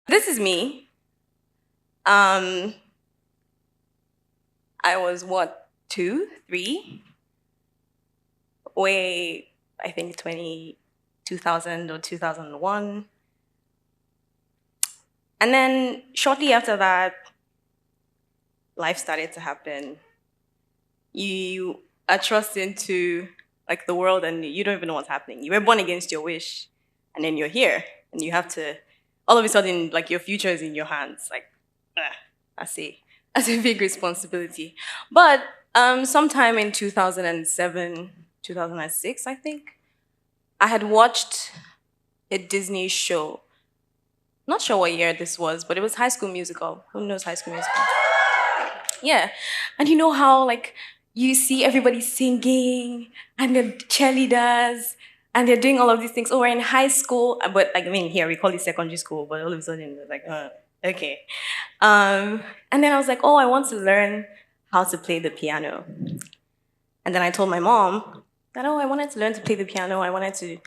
This is me. I was what, 2, 3? Way, I think 2000 or 2001. And then shortly after that, life started to happen. You are thrust into like the world and you don't even know what's happening. You were born against your wish, and then you're here, and you have to. All of a sudden, like your future is in your hands. Like, that's a big responsibility. But sometime in 2007, 2006, I think, I had watched a Disney show. Not sure what year this was, but it was High School Musical. Who knows High School Musical? Yeah. And you know how like you see everybody singing and the cheerleaders and they're doing all of these things. Oh, we're in high school, but like I mean here we call it secondary school, but all of a sudden it's like, okay. And then I was like, oh, I want to learn how to play the piano. And then I told my mom that, oh, I wanted to learn to play the piano. I wanted to,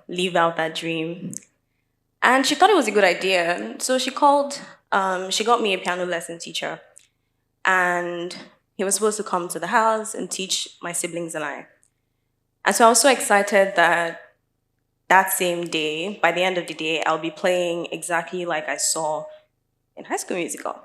live out that dream. And she thought it was a good idea. So she got me a piano lesson teacher. And he was supposed to come to the house and teach my siblings and I. And so I was so excited that same day, by the end of the day, I'll be playing exactly like I saw in High School Musical.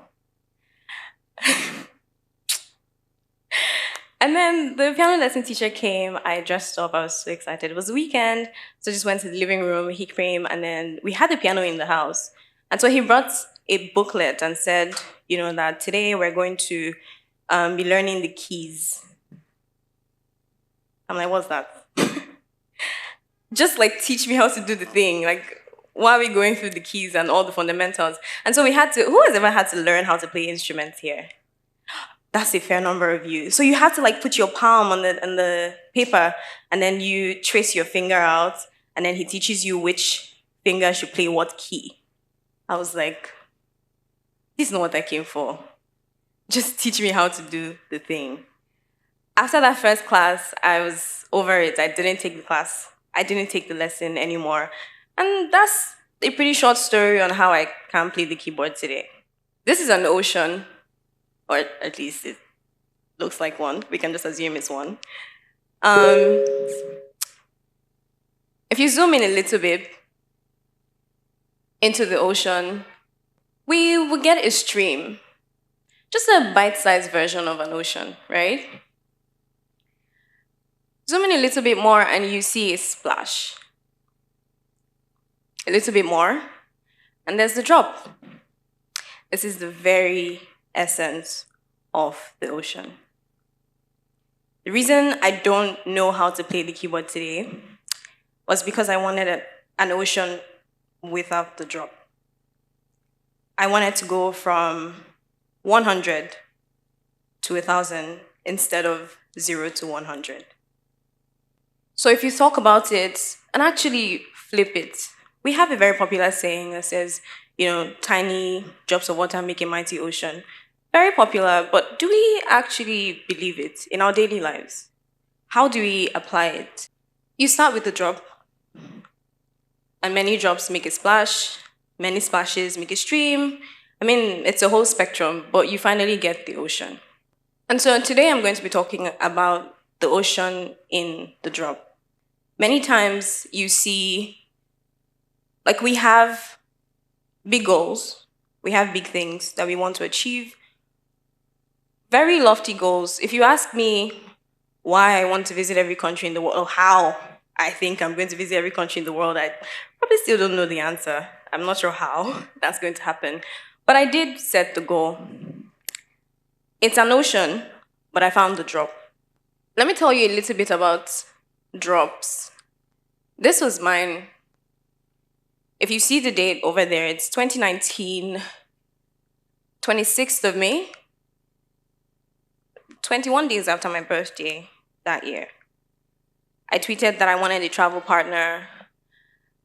And then the piano lesson teacher came. I dressed up. I was so excited. It was the weekend, so I just went to the living room. He came, and then we had the piano in the house. And so he brought a booklet and said, that today we're going to be learning the keys. I'm like, what's that? Just like teach me how to do the thing. Like, why are we going through the keys and all the fundamentals? And so who has ever had to learn how to play instruments here? That's a fair number of you. So you have to like put your palm on the paper and then you trace your finger out and then he teaches you which finger should play what key. I was like, this is not what I came for. Just teach me how to do the thing. After that first class, I was over it. I didn't take the class. I didn't take the lesson anymore. And that's a pretty short story on how I can play the keyboard today. This is an ocean, or at least it looks like one. We can just assume it's one. If you zoom in a little bit into the ocean, we will get a stream. Just a bite-sized version of an ocean, right? Zoom in a little bit more and you see a splash. A little bit more, and there's the drop. This is the very essence of the ocean. The reason I don't know how to play the keyboard today was because I wanted an ocean without the drop. I wanted to go from 100 to 1,000 instead of 0 to 100. So if you talk about it and actually flip it, we have a very popular saying that says, tiny drops of water make a mighty ocean. Very popular, but do we actually believe it in our daily lives? How do we apply it? You start with the drop, and many drops make a splash, many splashes make a stream. I mean, it's a whole spectrum, but you finally get the ocean. And so today I'm going to be talking about the ocean in the drop. Many times you see, like we have big goals, we have big things that we want to achieve, very lofty goals. If you ask me why I want to visit every country in the world, or how I think I'm going to visit every country in the world, I probably still don't know the answer. I'm not sure how that's going to happen. But I did set the goal. It's an ocean, but I found the drop. Let me tell you a little bit about drops. This was mine. If you see the date over there, it's 2019, 26th of May, 21 days after my birthday that year. I tweeted that I wanted a travel partner.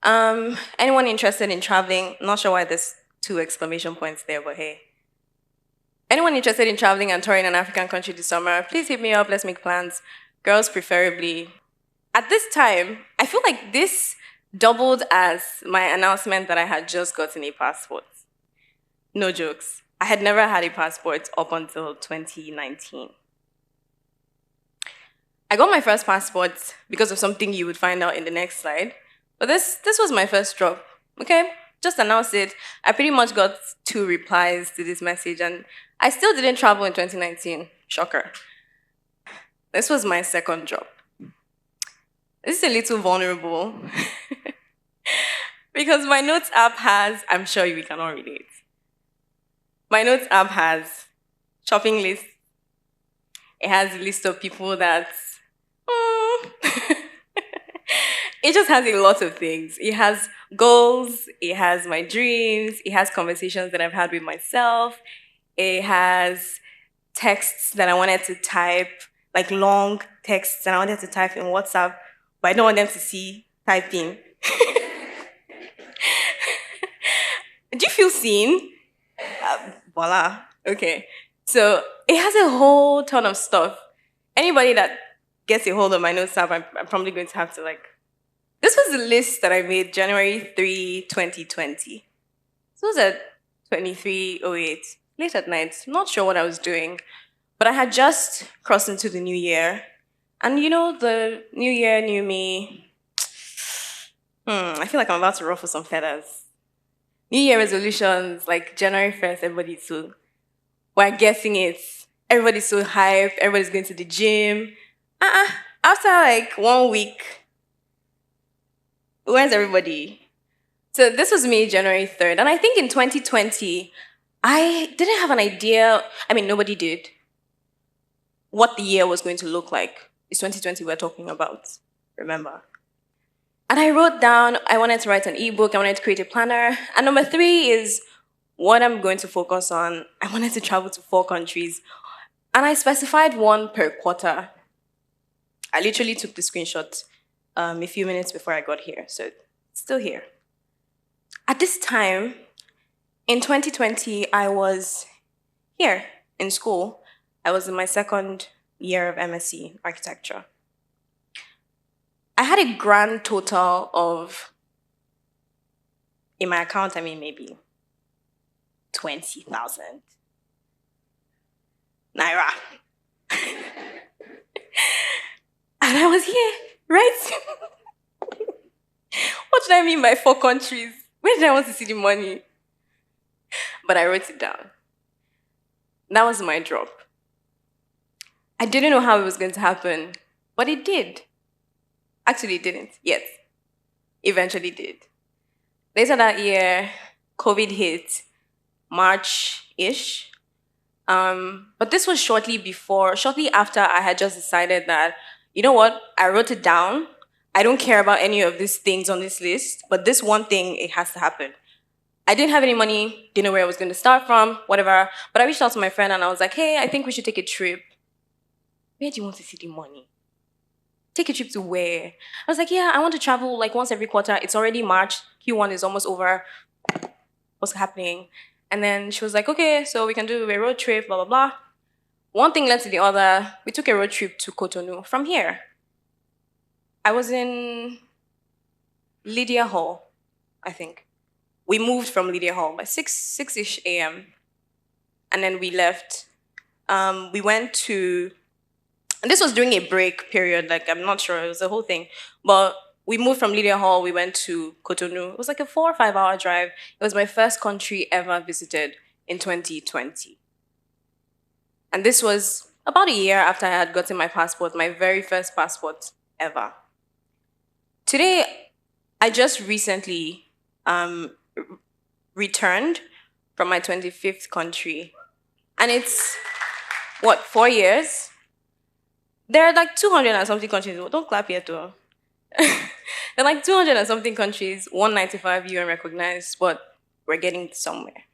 Anyone interested in traveling? Not sure why there's 2 exclamation points there, but hey. Anyone interested in traveling and touring an African country this summer, please hit me up, let's make plans. Girls preferably. At this time, I feel like this doubled as my announcement that I had just gotten a passport. No jokes. I had never had a passport up until 2019. I got my first passport because of something you would find out in the next slide. But this was my first drop. Okay? Just announced it. I pretty much got 2 replies to this message, and I still didn't travel in 2019. Shocker. This was my second drop. This is a little vulnerable because my notes app has, I'm sure we can all relate. My notes app has shopping lists. It has a list of people that it just has a lot of things. It has goals, it has my dreams, it has conversations that I've had with myself, it has texts that I wanted to type, like long texts that I wanted to type in WhatsApp, but I don't want them to see typing. Do you feel seen? Voila. Okay. So it has a whole ton of stuff. Anybody that gets a hold of my notes app, I'm probably going to have to this was the list that I made January 3, 2020. This was at 23:08, late at night. Not sure what I was doing, but I had just crossed into the new year. And the new year, new me. I feel like I'm about to ruffle some feathers. New Year resolutions, like January 1st, we're getting it. Everybody's so hyped. Everybody's going to the gym. After 1 week, where's everybody? So this was me, January 3rd. And I think in 2020, I didn't have an idea. I mean, nobody did. What the year was going to look like. It's 2020 we're talking about, remember? And I wrote down, I wanted to write an ebook, I wanted to create a planner. And number 3 is what I'm going to focus on. I wanted to travel to 4 countries. And I specified 1 per quarter. I literally took the screenshot a few minutes before I got here, so it's still here. At this time, in 2020, I was here in school. I was in my second year of M.Sc architecture. I had a grand total of, in my account, maybe 20,000 naira. And I was here, right? What did I mean by 4 countries? Where did I want to see the money? But I wrote it down. That was my drop. I didn't know how it was going to happen, but it did. Actually, it didn't yet. Eventually did. Later that year, COVID hit, March-ish. But this was shortly after I had just decided that, you know what, I wrote it down. I don't care about any of these things on this list, but this one thing, it has to happen. I didn't have any money, didn't know where I was going to start from, whatever. But I reached out to my friend and I was like, hey, I think we should take a trip. Where do you want to see the money? Take a trip to where? I was like, yeah, I want to travel once every quarter. It's already March. Q1 is almost over. What's happening? And then she was like, okay, so we can do a road trip, blah, blah, blah. One thing led to the other. We took a road trip to Cotonou from here. I was in Lydia Hall, I think. We moved from Lydia Hall by 6-ish a.m. And then we left. We went to, and this was during a break period, I'm not sure, it was the whole thing. But we moved from Lydia Hall, we went to Cotonou. It was a 4 or 5 hour drive. It was my first country ever visited in 2020. And this was about a year after I had gotten my passport, my very first passport ever. Today, I just recently returned from my 25th country. And it's, 4 years? There are 200 and something countries. Don't clap yet, though. There are 200 and something countries, 195 UN recognized, but we're getting somewhere.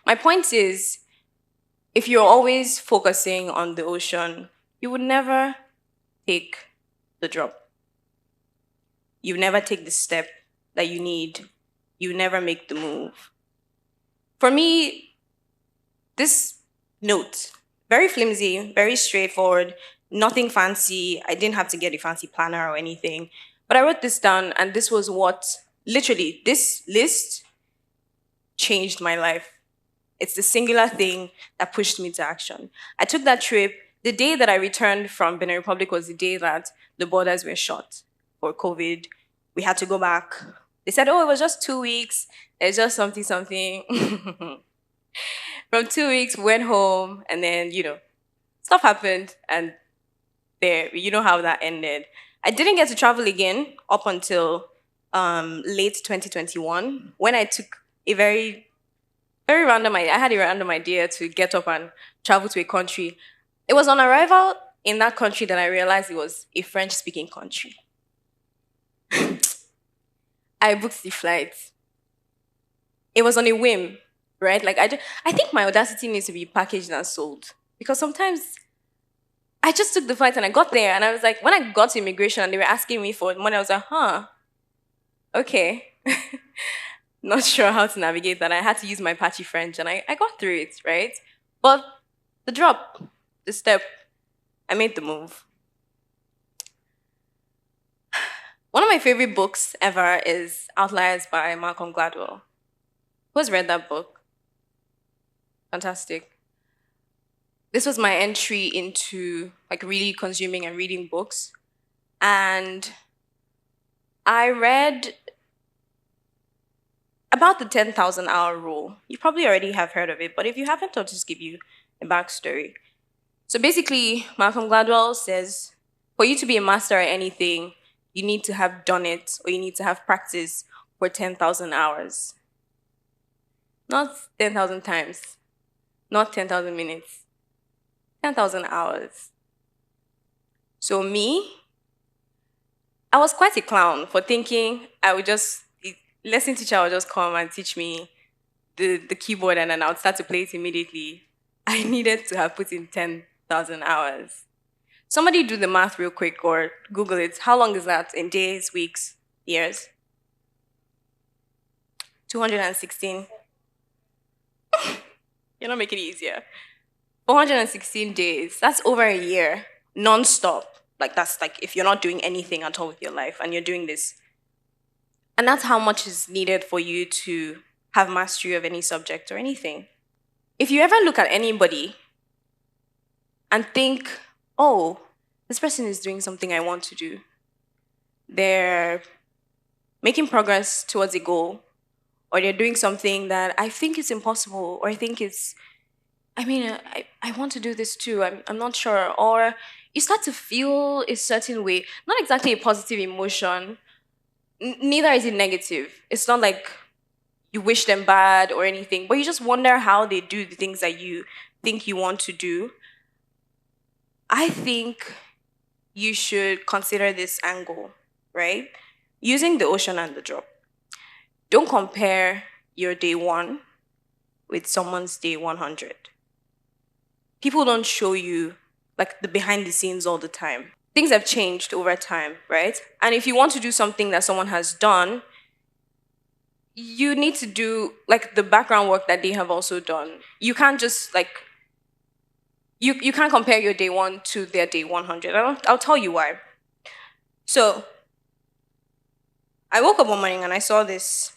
My point is, if you're always focusing on the ocean, you would never take the drop. You never take the step that you need. You never make the move. For me, this note, very flimsy, very straightforward, nothing fancy. I didn't have to get a fancy planner or anything. But But I wrote this down, and this was what, literally, this list changed my life. It's the singular thing that pushed me to action. I took that trip. The day that I returned from Benin Republic was the day that the borders were shut for COVID. We had to go back. They said, oh, it was just 2 weeks. It's just something, something. From 2 weeks, we went home, and then, stuff happened, and there, you know how that ended. I didn't get to travel again up until late 2021 when I took a very, very random idea. I had a random idea to get up and travel to a country. It was on arrival in that country that I realized it was a French-speaking country. I booked the flight. It was on a whim, right? Like I think my audacity needs to be packaged and sold because sometimes I just took the flight and I got there and I was like, when I got to immigration and they were asking me for money, I was like, okay. Not sure how to navigate that. I had to use my patchy French and I got through it, right? But the drop, the step, I made the move. One of my favorite books ever is Outliers by Malcolm Gladwell. Who has read that book? Fantastic. This was my entry into like really consuming and reading books. And I read about the 10,000 hour rule. You probably already have heard of it, but if you haven't, I'll just give you a backstory. So basically, Malcolm Gladwell says, for you to be a master at anything, you need to have done it or you need to have practice for 10,000 hours. Not 10,000 times, not 10,000 minutes, 10,000 hours. So me, I was quite a clown for thinking I would just, the lesson teacher would just come and teach me the keyboard and then I would start to play it immediately. I needed to have put in 10,000 hours. Somebody do the math real quick or Google it. How long is that in days, weeks, years? 216. You're not making it easier. 416 days. That's over a year, non-stop. Like that's like if you're not doing anything at all with your life and you're doing this. And that's how much is needed for you to have mastery of any subject or anything. If you ever look at anybody and think, oh, this person is doing something I want to do. They're making progress towards a goal, or they're doing something that I think is impossible, or I think it's, I want to do this too, I'm not sure. Or you start to feel a certain way, not exactly a positive emotion, neither is it negative. It's not like you wish them bad or anything, but you just wonder how they do the things that you think you want to do. I think you should consider this angle, right? Using the ocean and the drop. Don't compare your day one with someone's day 100. People don't show you like the behind the scenes all the time. Things have changed over time, right? And if you want to do something that someone has done, you need to do like the background work that they have also done. You can't just like you can't compare your day one to their day 100. I'll tell you why. So I woke up one morning and I saw this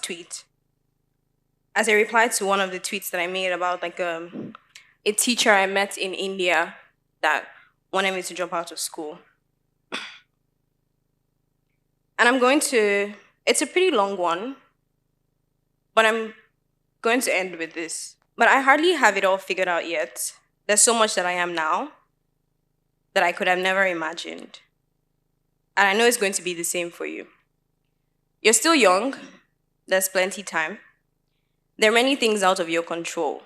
tweet as a reply to one of the tweets that I made about like a teacher I met in India that wanted me to drop out of school. And it's a pretty long one, but I'm going to end with this. But I hardly have it all figured out yet. There's so much that I am now that I could have never imagined. And I know it's going to be the same for you. You're still young. There's plenty time. There are many things out of your control.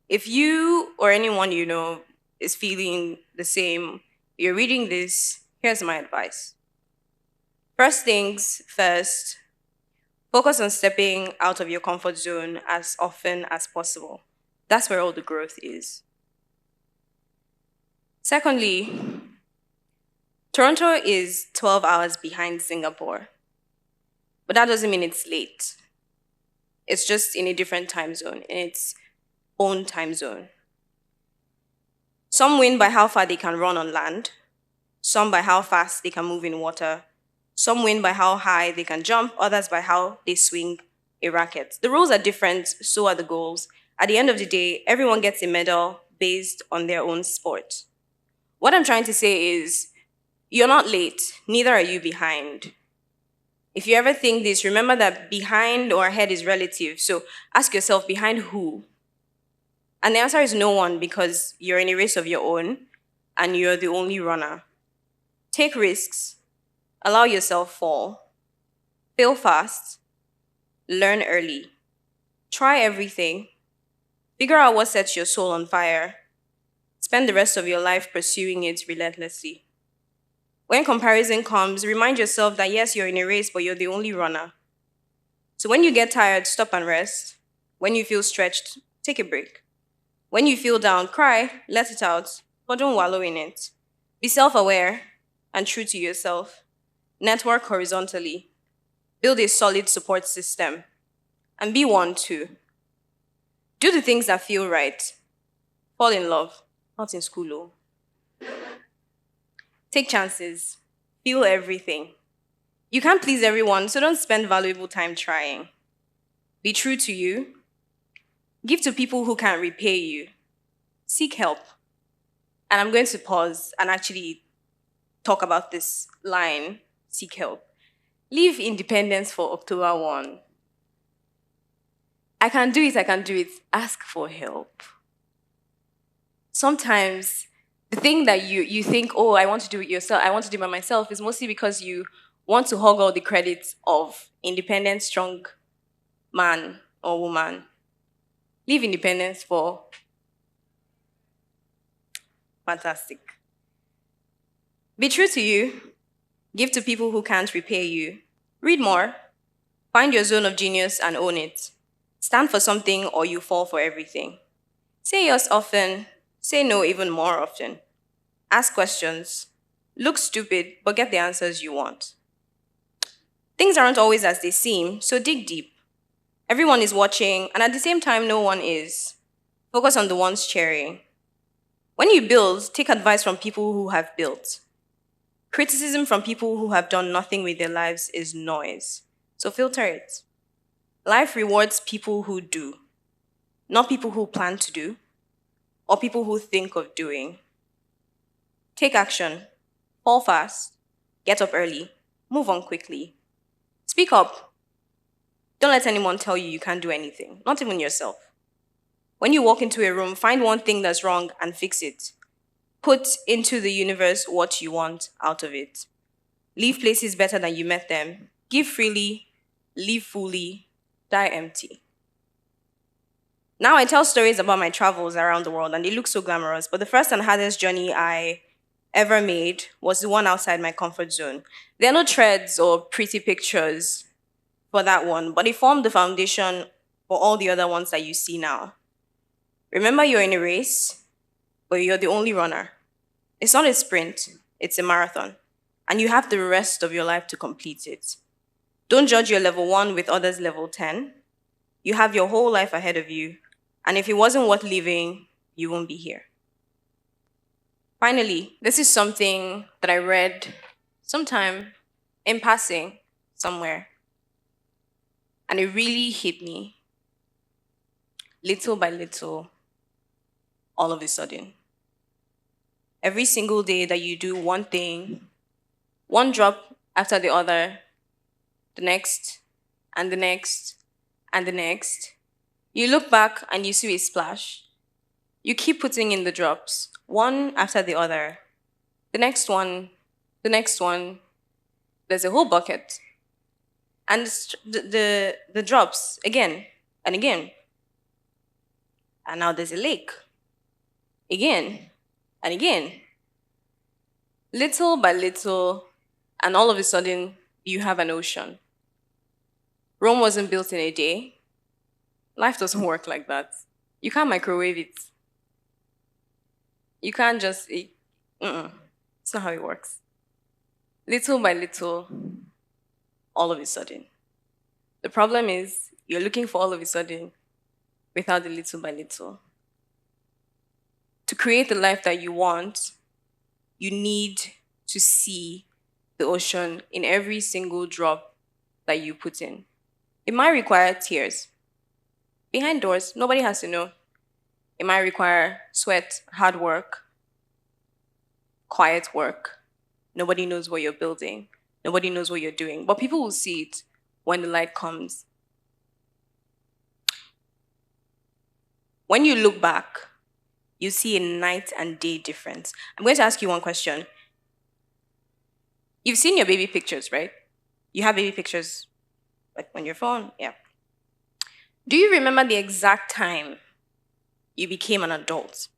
If you or anyone you know is feeling the same, you're reading this, here's my advice. First things first, focus on stepping out of your comfort zone as often as possible. That's where all the growth is. Secondly, Toronto is 12 hours behind Singapore, but that doesn't mean it's late. It's just in a different time zone, in its own time zone. Some win by how far they can run on land. some by how fast they can move in water. Some win by how high they can jump, others by how they swing a racket. The rules are different, so are the goals. At the end of the day, everyone gets a medal based on their own sport. What I'm trying to say is, you're not late, neither are you behind. If you ever think this, remember that behind or ahead is relative. So ask yourself, behind who? And the answer is no one, because you're in a race of your own and you're the only runner. Take risks, allow yourself fall, fail fast, learn early, try everything, figure out what sets your soul on fire, spend the rest of your life pursuing it relentlessly. When comparison comes, remind yourself that yes, you're in a race, but you're the only runner. So when you get tired, stop and rest. When you feel stretched, take a break. When you feel down, cry, let it out, but don't wallow in it. Be self-aware and true to yourself. Network horizontally. Build a solid support system. And be one too. Do the things that feel right. Fall in love, not in school, oh. Take chances. Feel everything. You can't please everyone, so don't spend valuable time trying. Be true to you. Give to people who can't repay you. Seek help. And I'm going to pause and actually talk about this line, seek help. Leave independence for October 1. I can do it. Ask for help. Sometimes the thing that you think, oh, I want to do it yourself, I want to do it by myself, is mostly because you want to hog all the credit of independent, strong man or woman. Leave independence for fantastic. Be true to you. Give to people who can't repay you. Read more. Find your zone of genius and own it. Stand for something or you fall for everything. Say yes often. Say no even more often. Ask questions. Look stupid, but get the answers you want. Things aren't always as they seem, so dig deep. Everyone is watching, and at the same time, no one is. Focus on the ones cheering. When you build, take advice from people who have built. Criticism from people who have done nothing with their lives is noise, so filter it. Life rewards people who do, not people who plan to do, or people who think of doing. Take action, fall fast, get up early, move on quickly. Speak up. Don't let anyone tell you can't do anything, not even yourself. When you walk into a room, find one thing that's wrong and fix it. Put into the universe what you want out of it. Leave places better than you met them. Give freely, live fully, die empty. Now I tell stories about my travels around the world and they look so glamorous, but the first and hardest journey I ever made was the one outside my comfort zone. There are no threads or pretty pictures for that one, but it formed the foundation for all the other ones that you see now. Remember, you're in a race, but you're the only runner. It's not a sprint, it's a marathon, and you have the rest of your life to complete it. Don't judge your level 1 with others' level 10. You have your whole life ahead of you, and if it wasn't worth living, you won't be here. Finally, this is something that I read sometime in passing somewhere, and it really hit me little by little, all of a sudden. Every single day that you do one thing, one drop after the other, the next, and the next, and the next, you look back and you see a splash. You keep putting in the drops, one after the other. The next one, there's a whole bucket. And the drops again and again. And now there's a lake. Again and again. Little by little, and all of a sudden, you have an ocean. Rome wasn't built in a day. Life doesn't work like that. You can't microwave it. You can't just, it's not how it works. Little by little, all of a sudden. The problem is, you're looking for all of a sudden without the little by little. To create the life that you want, you need to see the ocean in every single drop that you put in. It might require tears. Behind doors, nobody has to know. It might require sweat, hard work, quiet work. Nobody knows what you're building. Nobody knows what you're doing. But people will see it when the light comes. When you look back, you see a night and day difference. I'm going to ask you one question. You've seen your baby pictures, right? You have baby pictures like on your phone? Yeah. Do you remember the exact time you became an adult?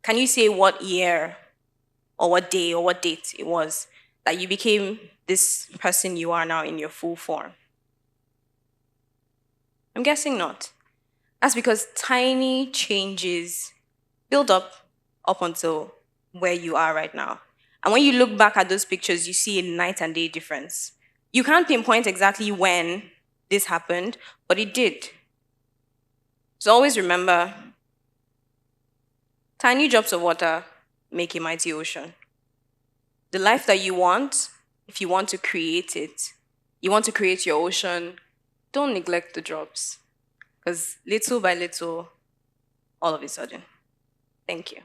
Can you say what year or what day or what date it was that you became this person you are now in your full form? I'm guessing not. That's because tiny changes build up until where you are right now. And when you look back at those pictures, you see a night and day difference. You can't pinpoint exactly when this happened, but it did. So always remember, tiny drops of water make a mighty ocean. The life that you want, if you want to create it, you want to create your ocean, don't neglect the drops. Because little by little, all of a sudden. Thank you.